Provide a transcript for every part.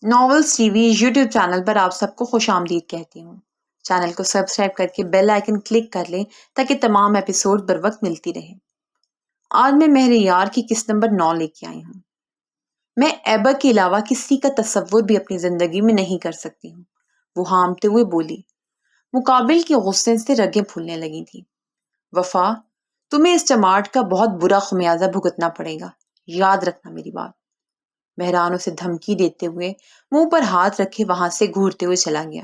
Novels T V YouTube channel پر آپ سب کو خوش آمدید کہتی ہوں۔ چینل کو سبسکرائب کر کے بیل آئیکن کلک کر لیں تاکہ تمام ایپیسوڈ بر وقت ملتی رہیں۔ آج میں مہر یار کی قسط نمبر 9 لے کے آئی ہوں۔ میں ایبا کے علاوہ کسی کا تصور بھی اپنی زندگی میں نہیں کر سکتی ہوں، وہ ہامتے ہوئے بولی۔ مقابل کے غصے سے رگیں پھولنے لگی تھی۔ وفا، تمہیں اس چماٹ کا بہت برا خمیازہ بھگتنا پڑے گا، یاد رکھنا میری بات۔ مہران اسے دھمکی دیتے ہوئے منہ پر ہاتھ رکھے وہاں سے گھورتے ہوئے چلا گیا۔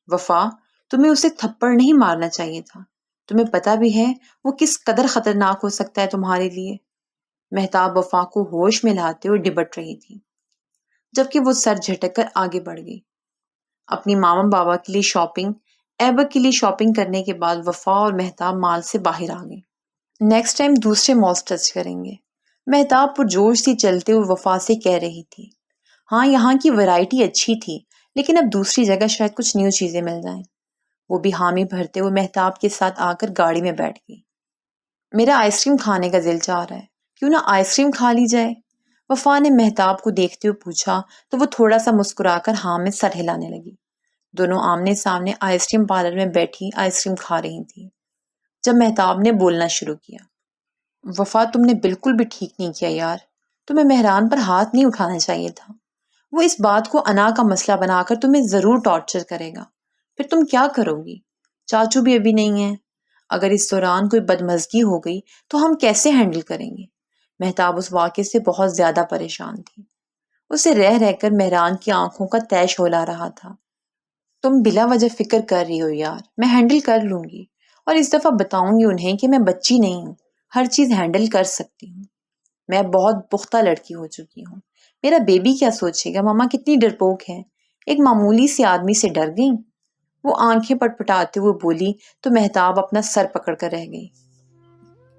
وفا، تمہیں اسے تھپڑ نہیں مارنا چاہیے تھا، تمہیں پتا بھی ہے وہ کس قدر خطرناک ہو سکتا ہے تمہارے لیے۔ مہتاب وفا کو ہوش میں لاتے ہوئے ڈبٹ رہی تھی، جبکہ وہ سر جھٹک کر آگے بڑھ گئی۔ اپنی ماما بابا کے لیے شاپنگ، ایبا کے لیے شاپنگ کرنے کے بعد وفا اور مہتاب مال سے باہر آ گئے۔ نیکسٹ ٹائم دوسرے مالز ٹچ کریں گے، مہتاب پرجوش سی چلتے ہوئے وفا سے کہہ رہی تھی۔ ہاں، یہاں کی ورائٹی اچھی تھی، لیکن اب دوسری جگہ شاید کچھ نیو چیزیں مل جائیں۔ وہ بھی حامی بھرتے ہوئے مہتاب کے ساتھ آ کر گاڑی میں بیٹھ گئی۔ میرا آئس کریم کھانے کا دل چاہ رہا ہے، کیوں نہ آئس کریم کھا لی جائے؟ وفا نے مہتاب کو دیکھتے ہوئے پوچھا تو وہ تھوڑا سا مسکرا کر ہاں میں سر ہلانے لگی۔ دونوں آمنے سامنے آئس کریم پارلر میں بیٹھی آئس کریم کھا رہی تھی جب مہتاب نے بولنا شروع کیا۔ وفا، تم نے بالکل بھی ٹھیک نہیں کیا یار، تمہیں مہران پر ہاتھ نہیں اٹھانا چاہیے تھا۔ وہ اس بات کو انا کا مسئلہ بنا کر تمہیں ضرور ٹارچر کرے گا، پھر تم کیا کرو گی؟ چاچو بھی ابھی نہیں ہیں، اگر اس دوران کوئی بدمزگی ہو گئی تو ہم کیسے ہینڈل کریں گے؟ مہتاب اس واقعے سے بہت زیادہ پریشان تھی۔ اسے رہ رہ کر مہران کی آنکھوں کا تیش ہلا رہا تھا۔ تم بلا وجہ فکر کر رہی ہو یار، میں ہینڈل کر لوں گی، اور اس دفعہ بتاؤں گی انہیں کہ میں بچی نہیں ہوں، ہر چیز ہینڈل کر سکتی ہوں۔ میں بہت پختہ لڑکی ہو چکی ہوں، میرا بیبی کیا سوچے گا؟ ماما کتنی ڈرپوک ہے، ایک معمولی سی آدمی سے ڈر گئی۔ وہ آنکھیں پٹپٹاتے ہوئے بولی تو مہتاب اپنا سر پکڑ کر رہ گئی۔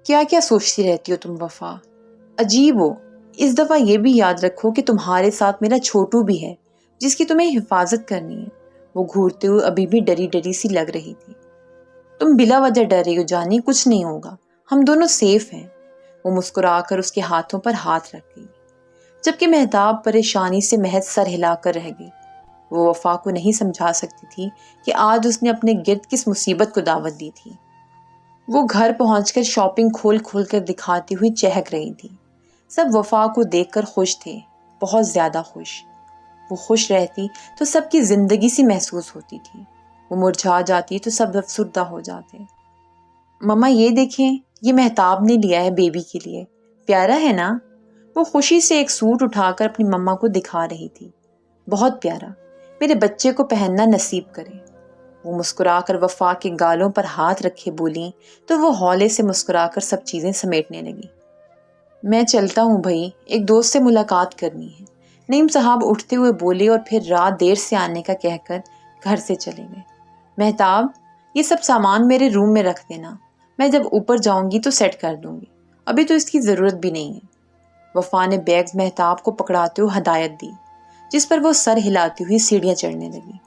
کیا کیا سوچتی رہتی ہو تم وفا؟ عجیب ہو۔ اس دفعہ یہ بھی یاد رکھو کہ تمہارے ساتھ میرا چھوٹو بھی ہے جس کی تمہیں حفاظت کرنی ہے۔ وہ گھورتے ہوئے ابھی بھی ڈری ڈری سی لگ رہی تھی۔ تم بلا وجہ ڈر رہی ہو جانی، کچھ نہیں ہوگا، ہم دونوں سیف ہیں۔ وہ مسکرا کر اس کے ہاتھوں پر ہاتھ رکھ گئی، جبکہ مہتاب پریشانی سے محض سر ہلا کر رہ گئی۔ وہ وفا کو نہیں سمجھا سکتی تھی کہ آج اس نے اپنے گرد کس مصیبت کو دعوت دی تھی۔ وہ گھر پہنچ کر شاپنگ کھول کھول کر دکھاتی ہوئی چہک رہی تھی۔ سب وفا کو دیکھ کر خوش تھے، بہت زیادہ خوش۔ وہ خوش رہتی تو سب کی زندگی سی محسوس ہوتی تھی، وہ مرجھا جاتی تو سب افسردہ ہو جاتے۔ مما یہ دیکھیں، یہ مہتاب نے لیا ہے بیبی کے لیے، پیارا ہے نا؟ وہ خوشی سے ایک سوٹ اٹھا کر اپنی مما کو دکھا رہی تھی۔ بہت پیارا، میرے بچے کو پہننا نصیب کرے۔ وہ مسکرا کر وفا کے گالوں پر ہاتھ رکھے بولی تو وہ ہولے سے مسکرا کر سب چیزیں سمیٹنے لگی۔ میں چلتا ہوں بھائی، ایک دوست سے ملاقات کرنی ہے، نعیم صاحب اٹھتے ہوئے بولے اور پھر رات دیر سے آنے کا کہہ کر گھر سے چلے گئے۔ مہتاب، یہ سب سامان میرے روم میں رکھ دینا، میں جب اوپر جاؤں گی تو سیٹ کر دوں گی، ابھی تو اس کی ضرورت بھی نہیں ہے۔ وفا نے بیگز مہتاب کو پکڑاتے ہوئے ہدایت دی، جس پر وہ سر ہلاتی ہوئی سیڑھیاں چڑھنے لگی۔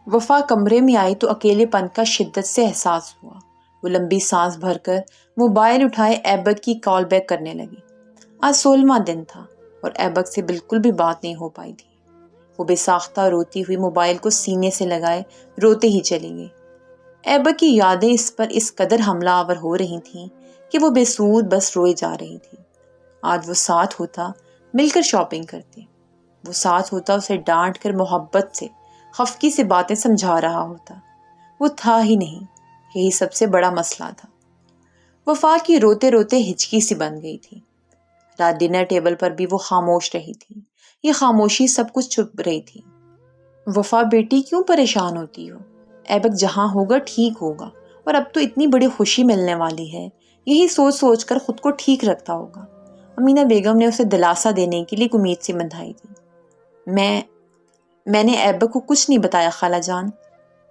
وفا کمرے میں آئی تو اکیلے پن کا شدت سے احساس ہوا۔ وہ لمبی سانس بھر کر موبائل اٹھائے ایبک کی کال بیک کرنے لگی۔ آج 16واں دن تھا اور ایبک سے بالکل بھی بات نہیں ہو پائی تھی۔ وہ بے ساختہ روتی ہوئی موبائل کو سینے سے لگائے روتے ہی چلی گئی۔ ایبک کی یادیں اس پر اس قدر حملہ آور ہو رہی تھیں کہ وہ بے سود بس روئے جا رہی تھی۔ آج وہ ساتھ ہوتا، مل کر شاپنگ کرتے، وہ ساتھ ہوتا اسے ڈانٹ کر محبت سے خفگی سے باتیں سمجھا رہا ہوتا۔ وہ تھا ہی نہیں، یہی سب سے بڑا مسئلہ تھا۔ وفا کی روتے روتے ہچکی سی بن گئی تھی۔ رات ڈنر ٹیبل پر بھی وہ خاموش رہی تھی، یہ خاموشی سب کچھ چھپ رہی تھی۔ وفا بیٹی، کیوں پریشان ہوتی ہو؟ ایبک جہاں ہوگا ٹھیک ہوگا، اور اب تو اتنی بڑی خوشی ملنے والی ہے، یہی سوچ سوچ کر خود کو ٹھیک رکھتا ہوگا۔ امینہ بیگم نے اسے دلاسا دینے کے لیے امید سے بندھائی تھی۔ میں نے ایبک کو کچھ نہیں بتایا خالہ جان،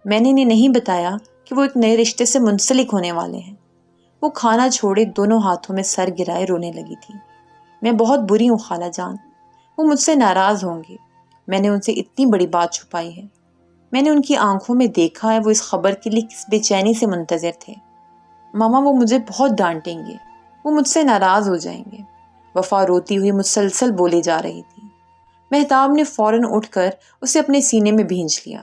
میں نے انہیں نہیں بتایا کہ وہ ایک نئے رشتے سے منسلک ہونے والے ہیں۔ وہ کھانا چھوڑے دونوں ہاتھوں میں سر گرائے رونے لگی تھی۔ میں بہت بری ہوں خالہ جان، وہ مجھ سے ناراض ہوں گے، میں نے ان سے اتنی بڑی بات چھپائی ہے۔ میں نے ان کی آنکھوں میں دیکھا ہے وہ اس خبر کے لیے کس بے چینی سے منتظر تھے۔ ماما، وہ مجھے بہت ڈانٹیں گے، وہ مجھ سے ناراض ہو جائیں گے۔ وفا روتی ہوئی مسلسل بولے جا رہی تھی۔ مہتاب نے فوراً اٹھ کر اسے اپنے سینے میں بھینچ لیا۔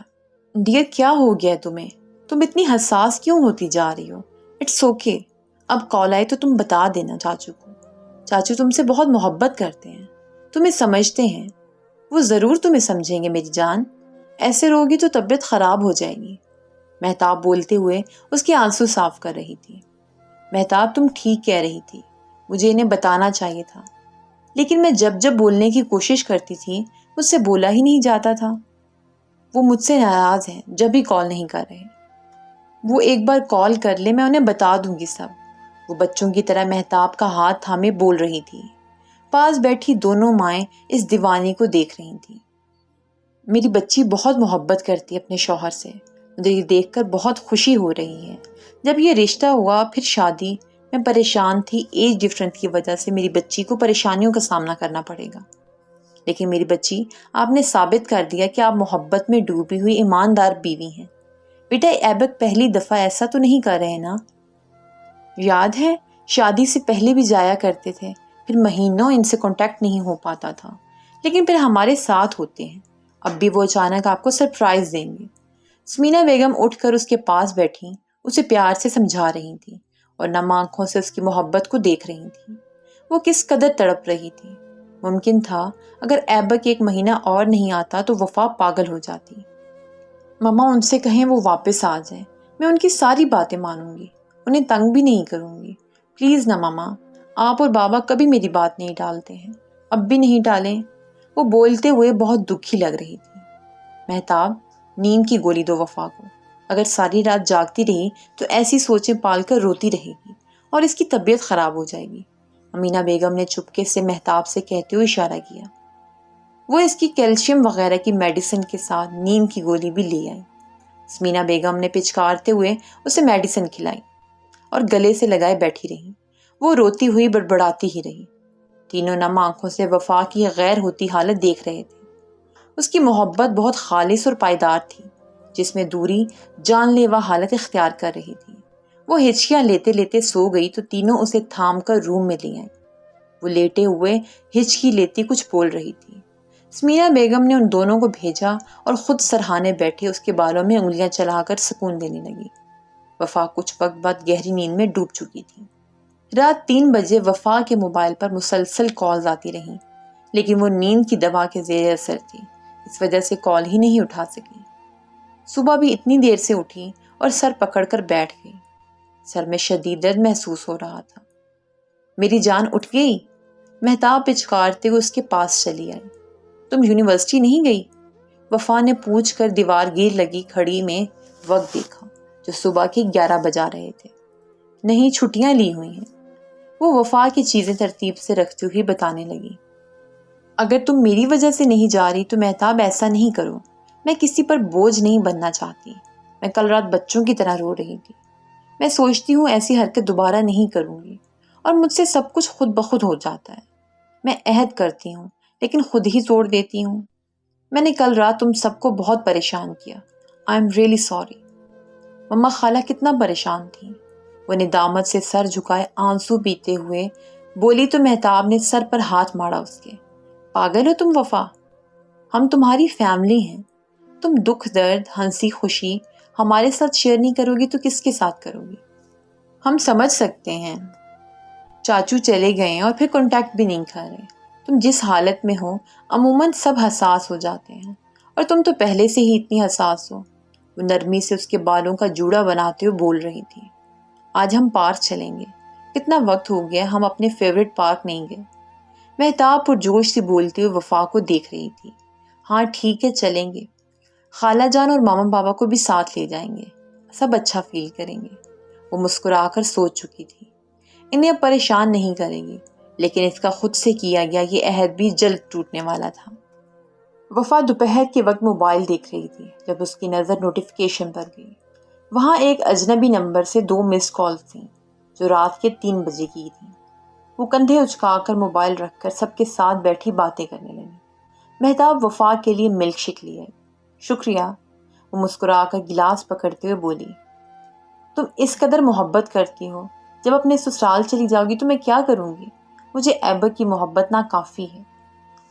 ڈیئر کیا ہو گیا تمہیں؟ تم اتنی حساس کیوں ہوتی جا رہی ہو؟ اٹس اوکے، اب کال آئی تو تم بتا دینا چاچو کو۔ چاچو تم سے بہت محبت کرتے ہیں، تمہیں سمجھتے ہیں، وہ ضرور تمہیں سمجھیں گے میری جان۔ ایسے روگی تو طبیعت خراب ہو جائے گی۔ مہتاب بولتے ہوئے اس کے آنسو صاف کر رہی تھی۔ مہتاب تم ٹھیک کہہ رہی تھی، مجھے انہیں بتانا چاہیے تھا، لیکن میں جب جب بولنے کی کوشش کرتی تھی مجھ سے بولا ہی نہیں جاتا تھا۔ وہ مجھ سے ناراض ہیں جب بھی کال نہیں کر رہے۔ وہ ایک بار کال کر لے، میں انہیں بتا دوں گی سب۔ وہ بچوں کی طرح مہتاب کا ہاتھ تھامے بول رہی تھی۔ پاس بیٹھی دونوں مائیں اس دیوانی کو دیکھ رہی تھیں۔ میری بچی بہت محبت کرتی ہے اپنے شوہر سے، مجھے یہ دیکھ کر بہت خوشی ہو رہی ہے۔ جب یہ رشتہ ہوا پھر شادی، میں پریشان تھی، ایج ڈفرنس کی وجہ سے میری بچی کو پریشانیوں کا سامنا کرنا پڑے گا، لیکن میری بچی آپ نے ثابت کر دیا کہ آپ محبت میں ڈوبی ہوئی ایماندار بیوی ہیں۔ بیٹا ایبک پہلی دفعہ ایسا تو نہیں کر رہے نا؟ یاد ہے شادی سے پہلے بھی جایا کرتے تھے، پھر مہینوں ان سے کانٹیکٹ نہیں ہو پاتا تھا، لیکن پھر ہمارے ساتھ ہوتے ہیں۔ اب بھی وہ اچانک آپ کو سرپرائز دیں گے۔ سمینا بیگم اٹھ کر اس کے پاس بیٹھی، اسے پیار سے سمجھا رہی تھی اور نم آنکھوں سے اس کی محبت کو دیکھ رہی تھی۔ وہ کس قدر تڑپ رہی تھی۔ ممکن تھا اگر ایبک ایک مہینہ اور نہیں آتا تو وفا پاگل ہو جاتی۔ مما ان سے کہیں وہ واپس آ جائیں، میں ان کی ساری باتیں مانوں گی، انہیں تنگ بھی نہیں کروں گی۔ پلیز نا مما، آپ اور بابا کبھی میری بات نہیں ٹالتے ہیں، اب بھی نہیں ٹالیں۔ وہ بولتے ہوئے بہت دکھی لگ رہی تھی۔ مہتاب، نیند کی گولی دو وفا کو، اگر ساری رات جاگتی رہی تو ایسی سوچیں پال کر روتی رہے گی اور اس کی طبیعت خراب ہو جائے گی۔ امینہ بیگم نے چپکے سے مہتاب سے کہتے ہوئے اشارہ کیا۔ وہ اس کی کیلشیم وغیرہ کی میڈیسن کے ساتھ نیند کی گولی بھی لے آئی۔ سمینا بیگم نے پچکارتے ہوئے اسے میڈیسن کھلائی اور گلے سے لگائے بیٹھی رہی۔ وہ روتی ہوئی بڑبڑاتی ہی رہی۔ تینوں نم آنکھوں سے وفا کی غیر ہوتی حالت دیکھ رہے تھے۔ اس کی محبت بہت خالص اور پائیدار تھی، جس میں دوری جان لیوا حالت اختیار کر رہی تھی۔ وہ ہچکیاں لیتے لیتے سو گئی تو تینوں اسے تھام کر روم میں لے آئیں۔ وہ لیٹے ہوئے ہچکی لیتی کچھ بول رہی تھی۔ سمینا بیگم نے ان دونوں کو بھیجا اور خود سرہانے بیٹھے اس کے بالوں میں انگلیاں چلا کر سکون دینے لگی۔ وفا کچھ وقت بعد گہری نیند میں ڈوب چکی تھی۔ رات 3 بجے وفا کے موبائل پر مسلسل کالز آتی رہیں، لیکن وہ نیند کی دوا کے زیر اثر تھی، اس وجہ سے کال ہی نہیں اٹھا سکی۔ صبح بھی اتنی دیر سے اٹھی اور سر پکڑ کر بیٹھ گئی۔ سر میں شدید درد محسوس ہو رہا تھا۔ میری جان اٹھ گئی؟ مہتاب پچکارتے ہوئے اس کے پاس چلی آئی۔ تم یونیورسٹی نہیں گئی؟ وفا نے پوچھ کر دیوار گیر لگی کھڑی میں وقت دیکھا جو صبح کے 11 بجا رہے تھے۔ نہیں، چھٹیاں لی ہوئی ہیں، وہ وفا کی چیزیں ترتیب سے رکھتے ہوئے بتانے لگی۔ اگر تم میری وجہ سے نہیں جا رہی تو مہتاب ایسا نہیں کرو، میں کسی پر بوجھ نہیں بننا چاہتی۔ میں کل رات بچوں کی طرح رو رہی تھی۔ میں سوچتی ہوں ایسی حرکت دوبارہ نہیں کروں گی، اور مجھ سے سب کچھ خود بخود ہو جاتا ہے۔ میں عہد کرتی ہوں لیکن خود ہی توڑ دیتی ہوں۔ میں نے کل رات تم سب کو بہت پریشان کیا۔ I'm really sorry. مما خالہ کتنا پریشان تھی۔ وہ ندامت سے سر جھکائے آنسو پیتے ہوئے بولی تو مہتاب نے سر پر ہاتھ مارا اس کے۔ پاگل ہو تم وفا، ہم تمہاری فیملی ہیں، تم دکھ درد ہنسی خوشی ہمارے ساتھ شیئر نہیں کرو گی تو کس کے ساتھ کرو گی؟ ہم سمجھ سکتے ہیں، چاچو چلے گئے ہیں اور پھر کانٹیکٹ بھی نہیں کر رہے۔ تم جس حالت میں ہو عموماً سب حساس ہو جاتے ہیں، اور تم تو پہلے سے ہی اتنی حساس ہو۔ وہ نرمی سے اس کے بالوں کا جوڑا بناتے ہوئے بول رہی تھی۔ آج ہم پارک چلیں گے، کتنا وقت ہو گیا ہم اپنے فیورٹ پارک نہیں گئے۔ مہتاب پرجوش سے بولتے ہوئے وفا کو دیکھ رہی تھی۔ ہاں ٹھیک ہے، چلیں گے، خالہ جان اور ماما بابا کو بھی ساتھ لے جائیں گے، سب اچھا فیل کریں گے۔ وہ مسکرا کر سوچ چکی تھی، انہیں اب پریشان نہیں کرے گی، لیکن اس کا خود سے کیا گیا یہ عہد بھی جلد ٹوٹنے والا تھا۔ وفا دوپہر کے وقت موبائل دیکھ رہی تھی جب اس کی نظر نوٹیفیکیشن پر گئی۔ وہاں ایک اجنبی نمبر سے 2 مس کالز تھیں جو رات کے 3 بجے کی تھیں۔ وہ کندھے اچکا کر موبائل رکھ کر سب کے ساتھ بیٹھی باتیں کرنے لگی۔ مہتاب وفا کے لیے ملک شیک لے آئی۔ شکریہ، وہ مسکرا کر گلاس پکڑتے ہوئے بولی۔ تم اس قدر محبت کرتی ہو، جب اپنے سسرال چلی جاؤ گی تو میں کیا کروں گی؟ مجھے ایبک کی محبت ناکافی ہے۔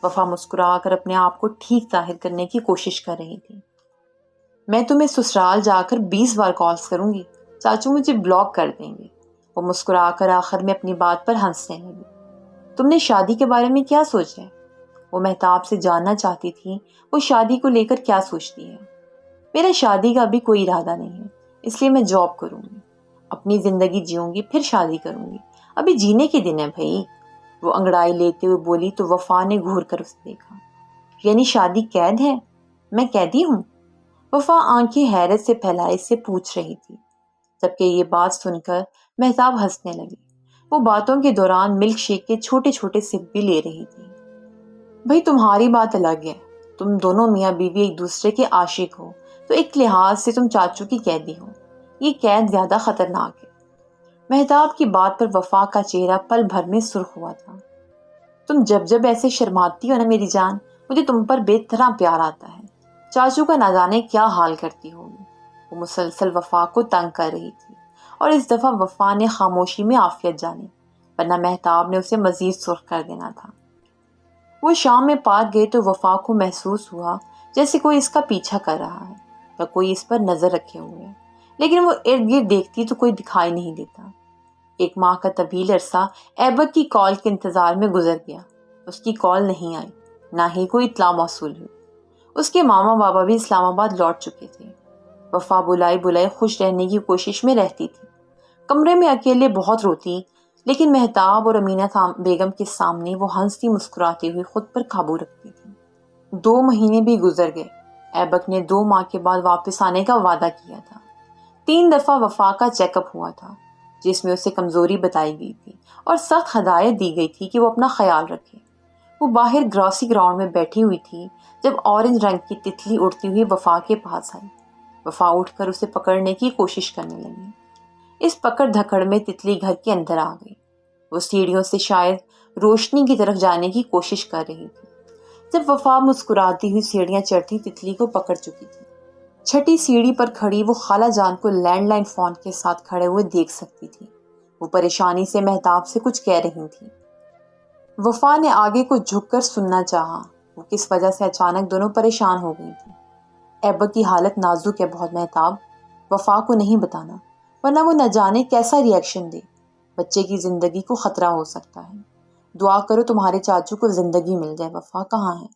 وفا مسکرا کر اپنے آپ کو ٹھیک ظاہر کرنے کی کوشش کر رہی تھی۔ میں تمہیں سسرال جا کر 20 بار کالز کروں گی، چاچو مجھے بلاک کر دیں گے۔ وہ مسکرا کر آخر میں اپنی بات پر ہنسنے لگی۔ تم نے شادی کے بارے میں کیا سوچا ہے؟ وہ مہتاب سے جاننا چاہتی تھی وہ شادی کو لے کر کیا سوچتی ہے۔ میرا شادی کا ابھی کوئی ارادہ نہیں ہے، اس لیے میں جاب کروں گی، اپنی زندگی جیوں گی، پھر شادی کروں گی، ابھی جینے کے دن ہے بھائی۔ وہ انگڑائی لیتے ہوئے بولی تو وفا نے گھور کر اسے دیکھا۔ یعنی شادی قید ہے؟ میں قیدی ہوں؟ وفا آنکھیں حیرت سے پھیلائے سے پوچھ رہی تھی، جبکہ یہ بات سن کر مہتاب ہنسنے لگی۔ وہ باتوں کے دوران ملک شیک کے چھوٹے چھوٹے سپ بھی لے رہی تھی۔ بھئی تمہاری بات الگ ہے، تم دونوں میاں بیوی ایک دوسرے کے عاشق ہو، تو ایک لحاظ سے تم چاچو کی قیدی ہو، یہ قید زیادہ خطرناک ہے۔ مہتاب کی بات پر وفا کا چہرہ پل بھر میں سرخ ہوا تھا۔ تم جب ایسے شرماتی ہو نا میری جان، مجھے تم پر بے طرح پیار آتا ہے۔ چاچو کا نہ جانے کیا حال کرتی ہوگی۔ وہ مسلسل وفا کو تنگ کر رہی تھی، اور اس دفعہ وفا نے خاموشی میں عافیت جانی، ورنہ مہتاب نے اسے مزید سرخ کر دینا تھا۔ وہ شام میں پارک گئے تو وفا کو محسوس ہوا جیسے کوئی اس کا پیچھا کر رہا ہے یا کوئی اس پر نظر رکھے ہوئے ہے، لیکن وہ ارد گرد دیکھتی تو کوئی دکھائی نہیں دیتا۔ 1 ماہ کا طویل عرصہ ایبک کی کال کے انتظار میں گزر گیا۔ اس کی کال نہیں آئی، نہ ہی کوئی اطلاع موصول ہوئی۔ اس کے ماما بابا بھی اسلام آباد لوٹ چکے تھے۔ وفا بلائی خوش رہنے کی کوشش میں رہتی تھی، کمرے میں اکیلے بہت روتی، لیکن مہتاب اور امینہ بیگم کے سامنے وہ ہنستی مسکراتے ہوئے خود پر قابو رکھتی تھی۔ 2 مہینے بھی گزر گئے۔ ایبک نے 2 ماہ کے بعد واپس آنے کا وعدہ کیا تھا۔ 3 دفعہ وفا کا چیک اپ ہوا تھا، جس میں اسے کمزوری بتائی گئی تھی اور سخت ہدایت دی گئی تھی کہ وہ اپنا خیال رکھے۔ وہ باہر گراسی گراؤنڈ میں بیٹھی ہوئی تھی جب اورنج رنگ کی تتلی اڑتی ہوئی وفا کے پاس آئی۔ وفا اٹھ کر اسے پکڑنے کی کوشش کرنے لگی۔ اس پکڑ دھکڑ میں تتلی گھر کے اندر آ گئی۔ وہ سیڑھیوں سے شاید روشنی کی طرف جانے کی کوشش کر رہی تھی، جب وفا مسکراتی ہوئی سیڑھیاں چڑھتی تتلی کو پکڑ چکی تھی۔ 6ٹھی سیڑھی پر کھڑی وہ خالہ جان کو لینڈ لائن فون کے ساتھ کھڑے ہوئے دیکھ سکتی تھی۔ وہ پریشانی سے مہتاب سے کچھ کہہ رہی تھی۔ وفا نے آگے کو جھک کر سننا چاہا۔ وہ کس وجہ سے اچانک دونوں پریشان ہو گئی تھی۔ ایبک کی حالت نازک ہے بہت مہتاب، وفا کو نہیں بتانا، ورنہ وہ نہ جانے کیسا ری ایکشن دے۔ بچے کی زندگی کو خطرہ ہو سکتا ہے۔ دعا کرو تمہارے چاچو کو زندگی مل جائے۔ وفا کہاں ہے؟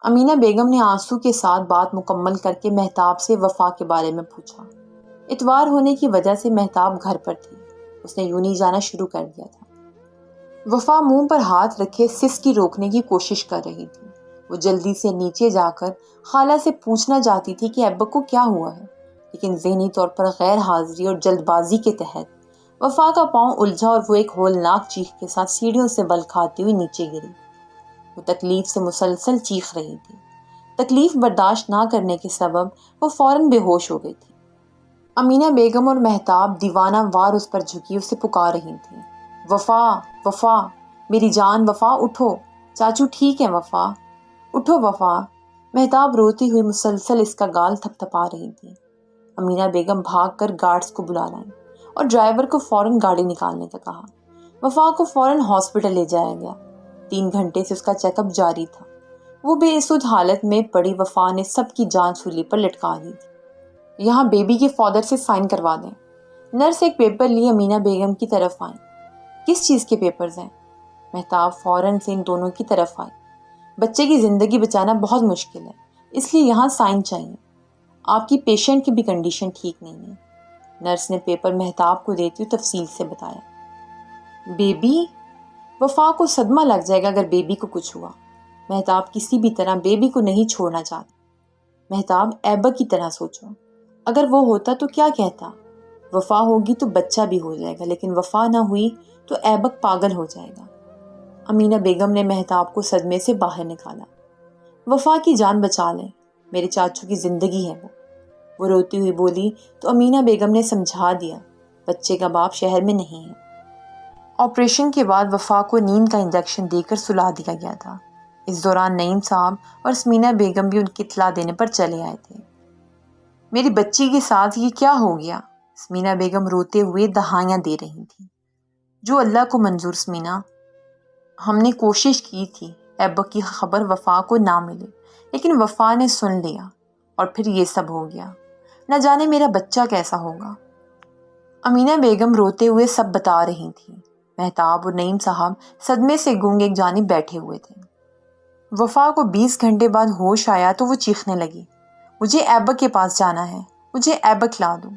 امینہ بیگم نے آنسو کے ساتھ بات مکمل کر کے مہتاب سے وفا کے بارے میں پوچھا۔ اتوار ہونے کی وجہ سے مہتاب گھر پر تھی، اس نے یوں نہیں جانا شروع کر دیا تھا۔ وفا منہ پر ہاتھ رکھے سسکی روکنے کی کوشش کر رہی تھی۔ وہ جلدی سے نیچے جا کر خالہ سے پوچھنا چاہتی تھی کہ ایبک کو کیا ہوا ہے، لیکن ذہنی طور پر غیر حاضری اور جلد بازی کے تحت وفا کا پاؤں الجھا اور وہ ایک ہولناک چیخ کے ساتھ سیڑھیوں سے بل کھاتی ہوئی نیچے گری۔ وہ تکلیف سے مسلسل چیخ رہی تھی۔ تکلیف برداشت نہ کرنے کے سبب وہ فوراً بے ہوش ہو گئی تھی۔ امینہ بیگم اور مہتاب دیوانہ وار اس پر جھکی اسے پکار رہی تھیں۔ وفا، وفا، میری جان وفا، اٹھو، چاچو ٹھیک ہے وفا، اٹھو وفا۔ مہتاب روتی ہوئی مسلسل اس کا گال تھپ تھپا رہی تھی۔ امینہ بیگم بھاگ کر گارڈز کو بلا لائیں اور ڈرائیور کو فوراً گاڑی نکالنے کا کہا۔ وفا کو فوراً ہاسپٹل لے جایا گیا۔ 3 گھنٹے سے اس کا چیک اپ جاری تھا۔ وہ بے سدھ حالت میں پڑی وفا نے سب کی جان سولی پر لٹکا دی تھی۔ یہاں بیبی کے فادر سے سائن کروا دیں۔ نرس ایک پیپر لیے امینہ بیگم کی طرف آئیں۔ کس چیز کے پیپرز ہیں؟ مہتاب فوراً سے ان دونوں کی طرف آئی۔ بچے کی زندگی بچانا بہت مشکل ہے، اس لیے یہاں سائن چاہیے۔ آپ کی پیشنٹ کی بھی کنڈیشن ٹھیک نہیں ہے۔ نرس نے پیپر مہتاب کو دیتے ہوئے تفصیل سے بتایا۔ بیبی؟ وفا کو صدمہ لگ جائے گا اگر بیبی کو کچھ ہوا۔ مہتاب کسی بھی طرح بیبی کو نہیں چھوڑنا چاہتا۔ مہتاب ایبک کی طرح سوچو، اگر وہ ہوتا تو کیا کہتا؟ وفا ہوگی تو بچہ بھی ہو جائے گا، لیکن وفا نہ ہوئی تو ایبک پاگل ہو جائے گا۔ امینہ بیگم نے مہتاب کو صدمے سے باہر نکالا۔ وفا کی جان بچا لیں، میرے چاچو کی زندگی ہے وہ روتی ہوئی بولی تو امینہ بیگم نے سمجھا دیا، بچے کا باپ شہر میں نہیں ہے۔ آپریشن کے بعد وفا کو نیند کا انجیکشن دے کر سلا دیا گیا تھا۔ اس دوران نعیم صاحب اور اسمینہ بیگم بھی ان کی اطلاع دینے پر چلے آئے تھے۔ میری بچی کے ساتھ یہ کیا ہو گیا؟ اسمینہ بیگم روتے ہوئے دہائیاں دے رہی تھی۔ جو اللہ کو منظور اسمینہ، ہم نے کوشش کی تھی ایبک کی خبر وفا کو نہ ملے، لیکن وفا نے سن لیا اور پھر یہ سب ہو گیا۔ نہ جانے میرا بچہ کیسا ہوگا۔ امینہ بیگم روتے ہوئے سب بتا رہی تھی۔ مہتاب اور نعیم صاحب صدمے سے گنگ ایک جانب بیٹھے ہوئے تھے۔ وفا کو 20 گھنٹے بعد ہوش آیا تو وہ چیخنے لگی، مجھے ایبک کے پاس جانا ہے، مجھے ایبک لا دو۔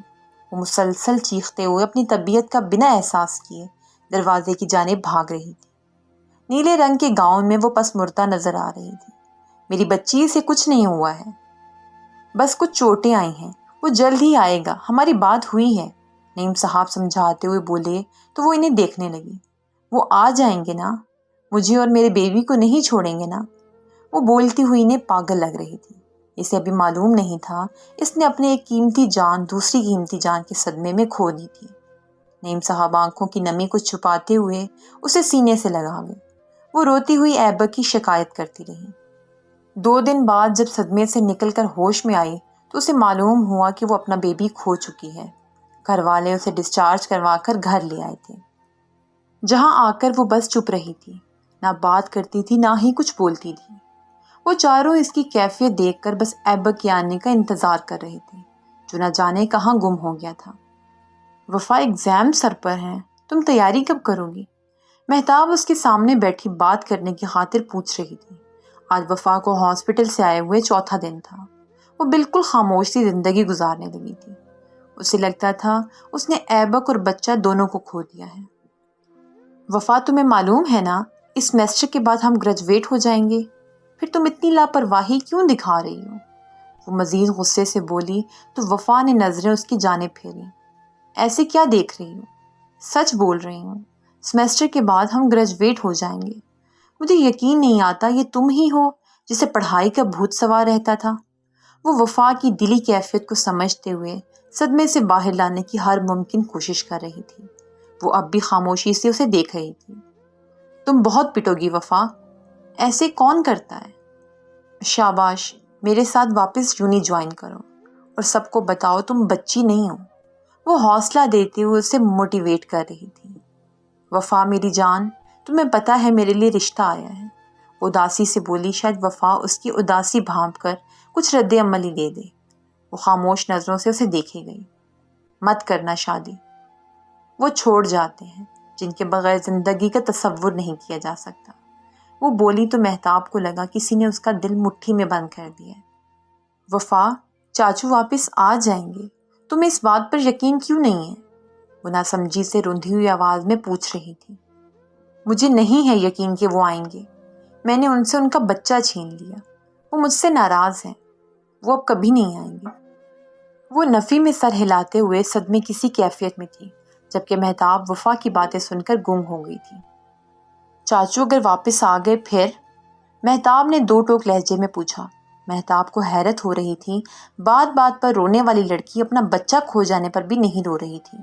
وہ مسلسل چیختے ہوئے اپنی طبیعت کا بنا احساس کیے دروازے کی جانب بھاگ رہی تھی۔ نیلے رنگ کے گاؤن میں وہ پس مردہ نظر آ رہی تھی۔ میری بچی سے کچھ نہیں ہوا ہے، بس کچھ چوٹیں آئی ہیں، وہ جلد ہی آئے گا، ہماری بات ہوئی ہے، نعیم صاحب سمجھاتے ہوئے بولے تو وہ انہیں دیکھنے لگی۔ وہ آ جائیں گے نا، مجھے اور میرے بیبی کو نہیں چھوڑیں گے نا۔ وہ بولتی ہوئی انہیں پاگل لگ رہی تھی۔ اسے ابھی معلوم نہیں تھا اس نے اپنے ایک قیمتی جان دوسری قیمتی جان کے صدمے میں کھو دی تھی۔ نعیم صاحب آنکھوں کی نمی کو چھپاتے ہوئے اسے سینے سے لگا گئے۔ وہ روتی ہوئی ایبک کی شکایت کرتی رہی۔ 2 دن بعد جب صدمے سے نکل کر ہوش میں آئی تو اسے معلوم ہوا کہ وہ اپنا بیبی کھو چکی ہے۔ گھر والے اسے ڈسچارج کروا کر گھر لے آئے تھے، جہاں آ کر وہ بس چپ رہی تھی، نہ بات کرتی تھی نہ ہی کچھ بولتی تھی۔ وہ چاروں اس کی کیفیت دیکھ کر بس ایبک کے آنے کا انتظار کر رہے تھے، جو نہ جانے کہاں گم ہو گیا تھا۔ وفا، ایگزام سر پر ہیں، تم تیاری کب کرو گی؟ مہتاب اس کے سامنے بیٹھی بات کرنے کی خاطر پوچھ رہی تھی۔ آج وفا کو ہاسپٹل سے آئے ہوئے 4تھا دن تھا۔ وہ بالکل خاموش سی زندگی گزارنے لگی تھی۔ اسے لگتا تھا اس نے ایبک اور بچہ دونوں کو کھو دیا ہے۔ وفا، تمہیں معلوم ہے نا اس سیمسٹر کے بعد ہم گریجویٹ ہو جائیں گے، پھر تم اتنی لاپرواہی کیوں دکھا رہی ہو؟ وہ مزید غصے سے بولی تو وفا نے نظریں اس کی جانب پھیری۔ ایسے کیا دیکھ رہی ہو؟ سچ بول رہی ہوں، سیمسٹر کے بعد ہم گریجویٹ ہو جائیں گے۔ مجھے یقین نہیں آتا یہ تم ہی ہو جسے پڑھائی کا بھوت سوار رہتا تھا۔ وہ وفا کی دلی کیفیت کو سمجھتے ہوئے صدمے سے باہر لانے کی ہر ممکن کوشش کر رہی تھی۔ وہ اب بھی خاموشی سے اسے دیکھ رہی تھی۔ تم بہت پٹو گی وفا، ایسے کون کرتا ہے؟ شاباش، میرے ساتھ واپس یونی جوائن کرو اور سب کو بتاؤ تم بچی نہیں ہو۔ وہ حوصلہ دیتے ہوئے اسے موٹیویٹ کر رہی تھی۔ وفا میری جان، تمہیں پتہ ہے میرے لیے رشتہ آیا ہے، اداسی سے بولی۔ شاید وفا اس کی اداسی بھانپ کر کچھ رد عمل ہی دے دے۔ وہ خاموش نظروں سے اسے دیکھے گئی۔ مت کرنا شادی، وہ چھوڑ جاتے ہیں جن کے بغیر زندگی کا تصور نہیں کیا جا سکتا۔ وہ بولی تو مہتاب کو لگا کسی نے اس کا دل مٹھی میں بند کر دیا۔ وفا، چاچو واپس آ جائیں گے، تمہیں اس بات پر یقین کیوں نہیں ہے؟ وہ ناسمجھی سے روندھی ہوئی آواز میں پوچھ رہی تھی۔ مجھے نہیں ہے یقین کہ وہ آئیں گے، میں نے ان سے ان کا بچہ چھین لیا، وہ مجھ سے ناراض ہیں، وہ اب کبھی نہیں آئیں گے۔ وہ نفی میں سر ہلاتے ہوئے صدمے کسی کیفیت میں تھی، جبکہ مہتاب وفا کی باتیں سن کر گم ہو گئی تھی۔ چاچو اگر واپس آ گئے پھر؟ مہتاب نے 2 ٹوک لہجے میں پوچھا۔ مہتاب کو حیرت ہو رہی تھی، بات بات پر رونے والی لڑکی اپنا بچہ کھو جانے پر بھی نہیں رو رہی تھی۔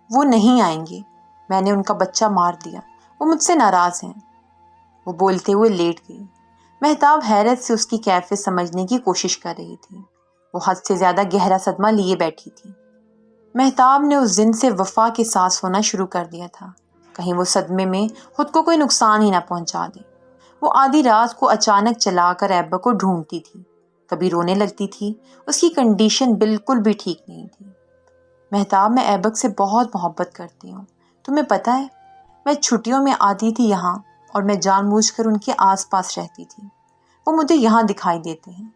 وہ نہیں آئیں گے، میں نے ان کا بچہ مار دیا، وہ مجھ سے ناراض ہیں۔ وہ بولتے ہوئے لیٹ گئی۔ مہتاب حیرت سے اس کی کیفیت سمجھنے کی کوشش کر رہی تھی۔ وہ حد سے زیادہ گہرا صدمہ لیے بیٹھی تھی۔ مہتاب نے اس دن سے وفا کے ساتھ سونا شروع کر دیا تھا، کہیں وہ صدمے میں خود کو کوئی نقصان ہی نہ پہنچا دے۔ وہ آدھی رات کو اچانک چلا کر ایبک کو ڈھونڈتی تھی، کبھی رونے لگتی تھی، اس کی کنڈیشن بالکل بھی ٹھیک نہیں تھی۔ مہتاب، میں ایبک سے بہت محبت کرتی ہوں، تمہیں پتہ ہے، میں چھٹیوں میں آتی تھی یہاں اور میں جان بوجھ کر ان کے آس پاس رہتی تھی، وہ مجھے یہاں دکھائی دیتے ہیں۔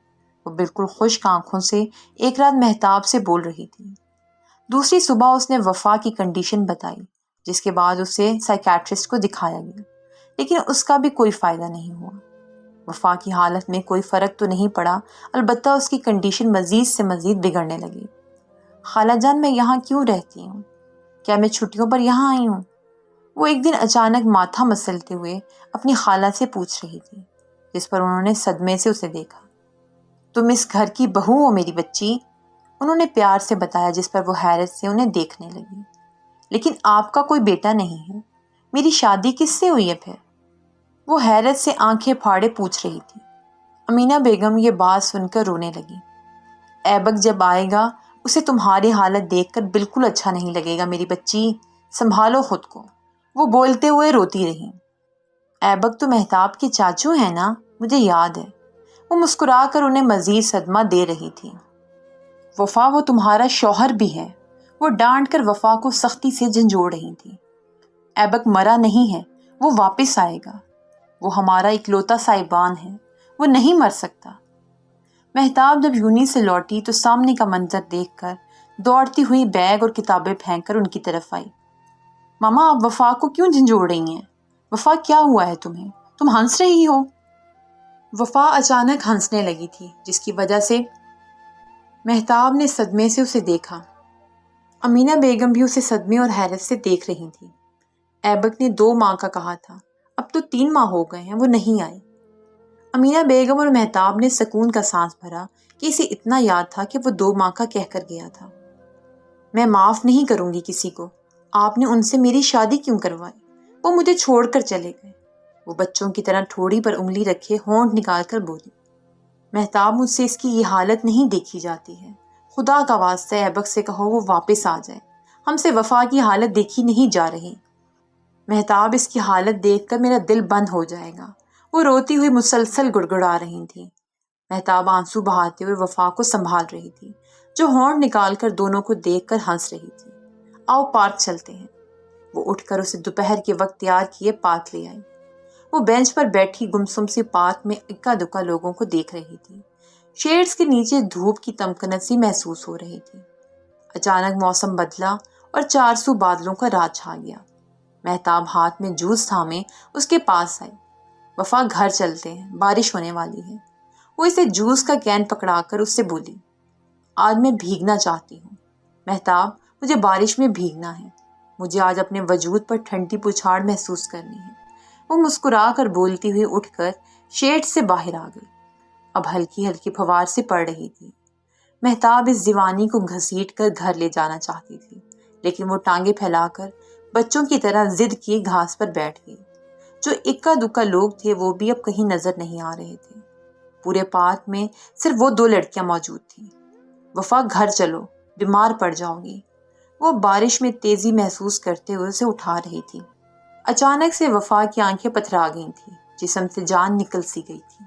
وہ بالکل خشک آنکھوں سے ایک رات مہتاب سے بول رہی تھی۔ دوسری صبح اس نے وفا کی کنڈیشن بتائی، جس کے بعد اسے سائیکیٹرسٹ کو دکھایا گیا، لیکن اس کا بھی کوئی فائدہ نہیں ہوا۔ وفا کی حالت میں کوئی فرق تو نہیں پڑا، البتہ اس کی کنڈیشن مزید سے مزید بگڑنے لگی۔ خالہ جان، میں یہاں کیوں رہتی ہوں؟ کیا میں چھٹیوں پر یہاں آئی ہوں؟ وہ ایک دن اچانک ماتھا مسلتے ہوئے اپنی خالہ سے پوچھ رہی تھی، جس پر انہوں نے صدمے سے اسے دیکھا۔ تم اس گھر کی بہو ہو میری بچی، انہوں نے پیار سے بتایا، جس پر وہ حیرت سے انہیں دیکھنے لگی۔ لیکن آپ کا کوئی بیٹا نہیں ہے، میری شادی کس سے ہوئی ہے پھر؟ وہ حیرت سے آنکھیں پھاڑے پوچھ رہی تھی۔ امینہ بیگم یہ بات سن کر رونے لگی۔ ایبک جب آئے گا اسے تمہاری حالت دیکھ کر بالکل اچھا نہیں لگے گا میری بچی، سنبھالو خود کو، وہ بولتے ہوئے روتی رہی۔ ایبک تو مہتاب کے چاچو ہیں نا، مجھے یاد ہے۔ وہ مسکرا کر انہیں مزید صدمہ دے رہی تھی۔ وفا، وہ تمہارا شوہر بھی ہے۔ وہ ڈانٹ کر وفا کو سختی سے جھنجھوڑ رہی تھی۔ ایبک مرا نہیں ہے، وہ واپس آئے گا۔ وہ ہمارا اکلوتا صاحبان ہے، وہ نہیں مر سکتا۔ مہتاب جب یونی سے لوٹی تو سامنے کا منظر دیکھ کر دوڑتی ہوئی بیگ اور کتابیں پھینک کر ان کی طرف آئی۔ ماما، آپ وفا کو کیوں جھنجھوڑ رہی ہیں؟ وفا، کیا ہوا ہے تمہیں؟ تم ہنس رہی ہو۔ وفا اچانک ہنسنے لگی تھی، جس کی وجہ سے مہتاب نے صدمے سے اسے دیکھا۔ امینہ بیگم بھی اسے صدمے اور حیرت سے دیکھ رہی تھی۔ ایبک نے 2 ماہ کا کہا تھا، اب تو 3 ماہ ہو گئے ہیں، وہ نہیں آئی۔ امینہ بیگم اور مہتاب نے سکون کا سانس بھرا کہ اسے اتنا یاد تھا کہ وہ 2 ماہ کا کہہ کر گیا تھا۔ میں معاف نہیں کروں گی کسی کو۔ آپ نے ان سے میری شادی کیوں کروائی؟ وہ مجھے چھوڑ کر چلے گئے۔ وہ بچوں کی طرح ٹھوڑی پر انگلی رکھے ہونٹ نکال کر بولی۔ مہتاب، مجھ سے اس کی یہ حالت نہیں دیکھی جاتی ہے۔ خدا کا واسطہ ایبک سے کہو وہ واپس آ جائے۔ ہم سے وفا کی حالت دیکھی نہیں جا رہی۔ مہتاب، اس کی حالت دیکھ کر میرا دل بند ہو جائے گا۔ وہ روتی ہوئی مسلسل گڑگڑا رہی تھی۔ مہتاب آنسو بہاتے ہوئے وفا کو سنبھال رہی تھی، جو ہونٹ نکال کر دونوں کو دیکھ کر ہنس رہی تھی۔ آؤ پارک چلتے ہیں۔ وہ اٹھ کر اسے دوپہر کے وقت تیار کیے پارک لے آئی۔ وہ بینچ پر بیٹھی گمسم سی پارک میں اکا دکا لوگوں کو دیکھ رہی تھی۔ شیڈز کے نیچے دھوپ کی تمکنت سی محسوس ہو رہی تھی۔ اچانک موسم بدلا اور 400 بادلوں کا رات چھا گیا۔ مہتاب ہاتھ میں جوس تھامے اس کے پاس آئی۔ وفا، گھر چلتے ہیں، بارش ہونے والی ہے۔ وہ اسے جوس کا کین پکڑا کر اس سے بولی۔ آج میں بھیگنا چاہتی ہوں۔ مہتاب، مجھے بارش میں بھیگنا ہے۔ مجھے آج اپنے وجود پر ٹھنڈی پچھاڑ محسوس کرنی ہے۔ وہ مسکرا کر بولتی ہوئی اٹھ کر شیڈ سے باہر آ گئی۔ اب ہلکی ہلکی فوار سے پڑ رہی تھی۔ مہتاب اس دیوانی کو گھسیٹ کر گھر لے جانا چاہتی تھی، لیکن وہ ٹانگیں پھیلا کر بچوں کی طرح ضد کیے گھاس پر بیٹھ گئی۔ جو اکا دکا لوگ تھے وہ بھی اب کہیں نظر نہیں آ رہے تھے۔ پورے پارک میں صرف وہ 2 لڑکیاں موجود تھیں۔ وفا، گھر چلو، بیمار پڑ جاؤ گی۔ وہ بارش میں تیزی محسوس کرتے ہوئے اسے اٹھا رہی تھی۔ اچانک سے وفا کی آنکھیں پتھرا گئی تھیں، جسم سے جان نکل سی گئی تھی۔